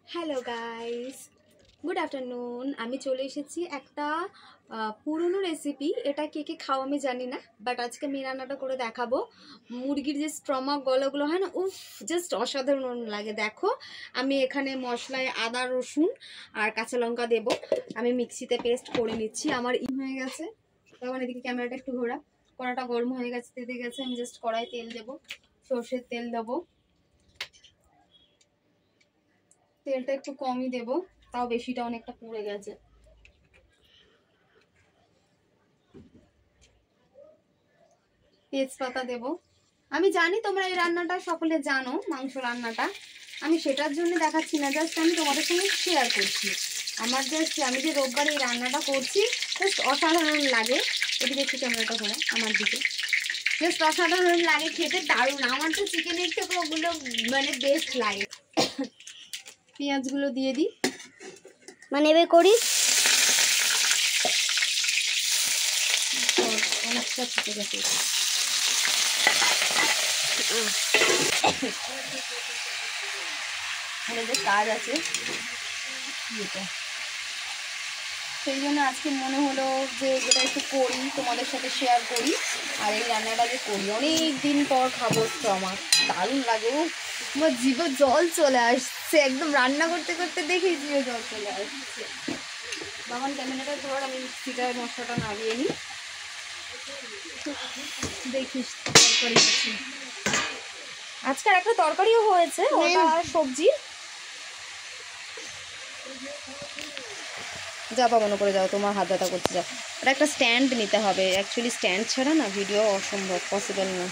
Hello guys, good afternoon. আমি চলে এসেছি একটা পুরনো রেসিপি। এটা কে কে খাও আমি জানি না, বাট আজকে আমি রান্নাটা করে দেখাবো। মুরগির যে স্টমাক গলাগুলো হয় না, উফ, জাস্ট অসাধারণ লাগে। দেখো, আমি এখানে মশলায় আদা রসুন আর কাঁচা লঙ্কা দেবো। আমি মিক্সিতে পেস্ট করে নিচ্ছি। আমার হয়ে গেছে, তখন এদিকে ক্যামেরাটা একটু ঘোরা। কড়াটা গরম হয়ে গেছে, তেতে গেছে। আমি জাস্ট কড়াই তেল দেবো, সর্ষের তেল দেবো। তেলটা একটু কমই দেব, তাও বেশিটা অনেকটা পুড়ে গেছে। তেজপাতা দেব। আমি জানি তোমরা এই রান্নাটা সকলে জানো, মাংস রান্নাটা। আমি সেটার জন্য দেখাচ্ছি না, জাস্ট আমি তোমাদের সঙ্গে শেয়ার করছি। আমি যে রোববার এই রান্নাটা করছি, জাস্ট অসাধারণ লাগে। এদিকে একটু ক্যামেরাটা ঘোরা আমার দিকে। জাস্ট অসাধারণ লাগে, খেতে দারুণ। আমার তো চিকেনের থেকে ওগুলো মানে বেস্ট লাগে। পেঁয়াজগুলো দিয়ে দিই, মানে এবার করিস অনেকটা ছুটে গেছে। যে কাজ আছে এটা, সেই জন্য আজকে মনে হলো যে এটা একটু করি, তোমাদের সাথে শেয়ার করি। আর এই রান্নাটা যে করি, অনেক দিন পর খাবো, তো আমার দারুণ লাগে। আমার জিভে জল চলে আসছে, একদম রান্না করতে করতে দেখি জিভে জল চলে আসছে। বাবান ক্যামেরাটা ধর, আমি মিক্সিটার মশলাটা নামিয়ে নিই। দেখিস তরকারি আছে, আজকাল একটা তরকারিও হয়েছে, ওটা সবজি। যা বাবানো করে যাও, তোমার হাত ব্যথা করতে যাও। আর একটা স্ট্যান্ড নিতে হবে, অ্যাকচুয়ালি স্ট্যান্ড ছাড়া না ভিডিও অসম্ভব, পসিবল না।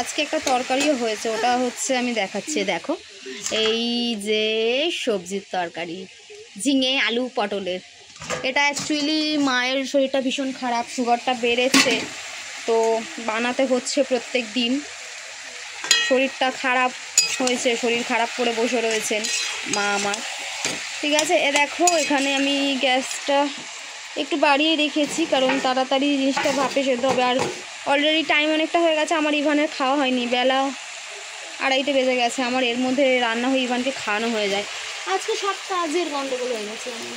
আজকে একটা তরকারিও হয়েছে, ওটা হচ্ছে আমি দেখাচ্ছি। দেখো, এই যে সবজির তরকারি, ঝিঙে আলু পটলের। এটা অ্যাকচুয়ালি মায়ের শরীরটা ভীষণ খারাপ, সুগারটা বেড়েছে, তো বানাতে হচ্ছে প্রত্যেক দিন। শরীরটা খারাপ হয়েছে, শরীর খারাপ করে বসে রয়েছেন মা আমার। ঠিক আছে, এ দেখো এখানে আমি গ্যাসটা একটু বাড়িয়ে রেখেছি, কারণ তাড়াতাড়ি জিনিসটা ভাপে সেদ্ধ হবে। আর অলরেডি টাইম অনেকটা হয়ে গেছে, আমার ইভানের খাওয়া হয়নি, বেলা 2:30 বেজে গেছে। আমার এর মধ্যে রান্না হয়ে ইভানকে খাওয়ানো হয়ে যায়। আজকে সব কাজের গন্ডগোল হয়ে গেছে আমার।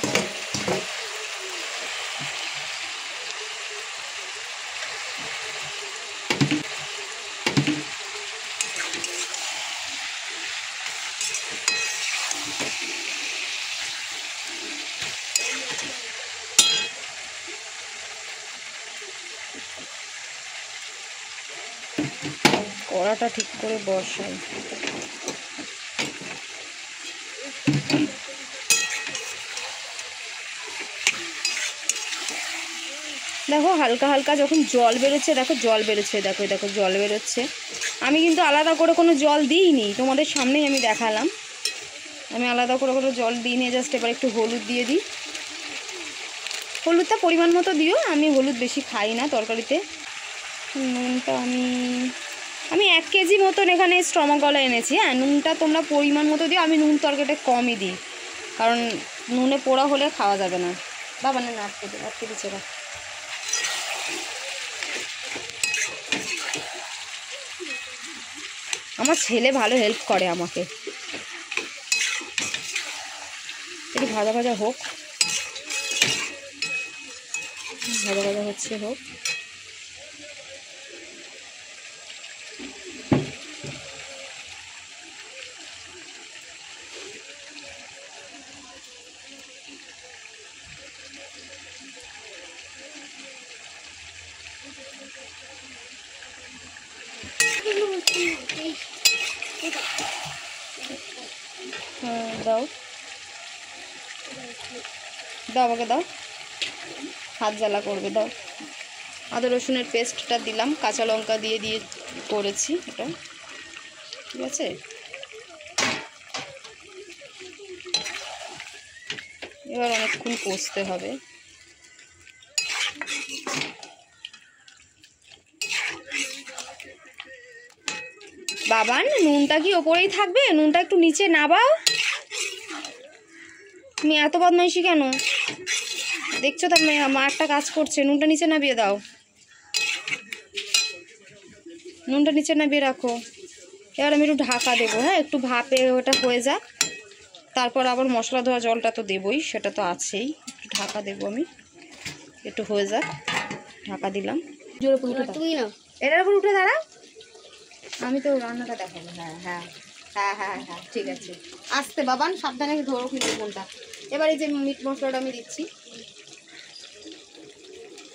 কড়াটা ঠিক করে বসাই। দেখো হালকা হালকা যখন জল বেরোচ্ছে, দেখো জল বেরোচ্ছে, দেখো দেখো জল বেরোচ্ছে। আমি কিন্তু আলাদা করে কোনো জল দিইনি, তোমাদের সামনেই আমি দেখালাম। আমি আলাদা করে কোনো জল দিইনি, জাস্ট এবার একটু হলুদ দিয়ে দিই। হলুদটা পরিমাণ মতো দিও, আমি হলুদ বেশি খাই না তরকারিতে। নুনটা আমি 1 কেজি মতন এখানে স্টমাক গলা এনেছি। হ্যাঁ, নুনটা তোমরা পরিমাণ মতো দিও, আমি নুন তরকারিটা কমই দিই, কারণ নুনে পোড়া হলে খাওয়া যাবে না। বাবা না, আটকে দিচ্ছে না। আমার ছেলে ভালো হেল্প করে আমাকে। একটু ভাজা ভাজা হোক, ভাজা ভাজা হচ্ছে হোক। দাও দাও, আমাকে দাও, হাত জ্বালা করবে, দাও। আদা রসুনের পেস্টটা দিলাম, কাঁচা লঙ্কা দিয়ে দিয়ে করেছি এটা, ঠিক আছে। এবার অনেকক্ষণ কষতে হবে। বাবান, নুনটা কি ওপরেই থাকবে? নুনটা একটু নিচে নাবাও। তুমি এত বদমাইশি কেন? দেখছো তো মা একটা কাজ করছে, নুনটা নিচে নামিয়ে দাও, নুনটা নিচে নামিয়ে রাখো। এবার আমি একটু ঢাকা দেবো। হ্যাঁ, একটু ভাপে ওটা হয়ে যাক, তারপর আবার মশলা ধোয়া জলটা তো দেবই, সেটা তো আছেই। একটু ঢাকা দেবো আমি, একটু হয়ে যাক, ঢাকা দিলাম। জোর উপর উঠে তুমি না এটার উপর উঠে দাঁড়া, আমি তো রান্নাটা দেখাবো। হ্যাঁ হ্যাঁ হ্যাঁ হ্যাঁ হ্যাঁ ঠিক আছে, আস্তে বাবান, সাবধানে ধরো কিন্তু কোনটা। এবার এই যে মিট মশলাটা আমি দিচ্ছি,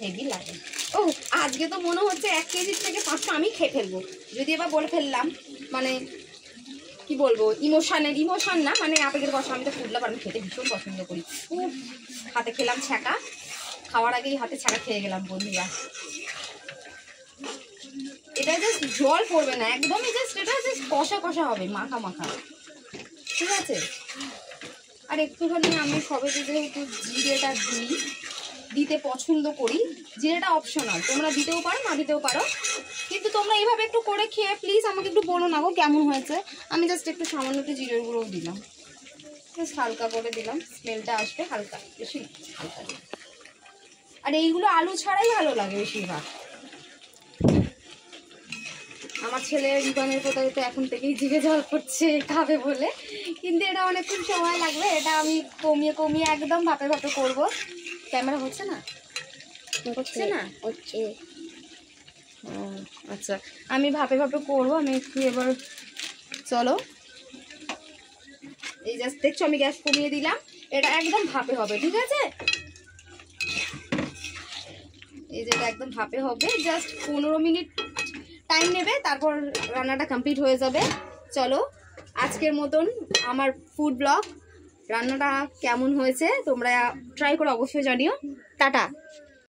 হেভি লাগে। ও আজকে তো মনে হচ্ছে 1 কেজির থেকে 500 আমি খেয়ে ফেলবো, যদি এবার বলে ফেললাম, মানে কি বলবো, ইমোশন না, মানে আবেগের কথা। আমি তো ফুডলাভ, আমি খেতে ভীষণ পছন্দ করি। খুব হাতে খেলাম ছ্যাঁকা, খাওয়ার আগেই হাতে ছ্যাঁকা খেয়ে গেলাম বন্ধুরা। এটা জাস্ট জল পড়বে না একদমই, জাস্ট এটা জাস্ট কষা কষা হবে, মাখা মাখা, ঠিক আছে। আর একটুখানি আমি সবেতে যেহেতু জিরেটা দিতে পছন্দ করি, জিরেটা অপশনাল, তোমরা দিতেও পারো না দিতেও পারো, কিন্তু তোমরা এইভাবে একটু করে খেয়ে প্লিজ আমাকে একটু বলো না গো কেমন হয়েছে। আমি জাস্ট একটু সামান্য একটু জিরের গুঁড়োও দিলাম, জাস্ট হালকা করে দিলাম, স্মেলটা আসবে হালকা, বেশি হালকা। আর এইগুলো আলু ছাড়াই ভালো লাগে বেশিরভাগ। আমার ছেলে রিবানের কোথাও তো এখন থেকেই জিভে জল পড়ছে খাবে বলে, কিন্তু এটা অনেকক্ষণ সময় লাগবে। এটা আমি কমিয়ে কমিয়ে একদম ভাপে ভাপে করবো। ক্যামেরা হচ্ছে না, হচ্ছে না, হচ্ছে। আচ্ছা আমি ভাপে ভাপে করবো। আমি একটু এবার চলো, এই জাস্ট দেখছো আমি গ্যাস কমিয়ে দিলাম, এটা একদম ভাপে হবে, ঠিক আছে। এই যে এটা একদম ভাপে হবে, জাস্ট 15 মিনিট টাইম নেবে, তারপর রান্নাটা কমপ্লিট হয়ে যাবে। চলো আজকের মতন আমার ফুড ব্লগ রান্নাটা কেমন হয়েছে তোমরা ট্রাই করে অবশ্যই জানিও। টাটা।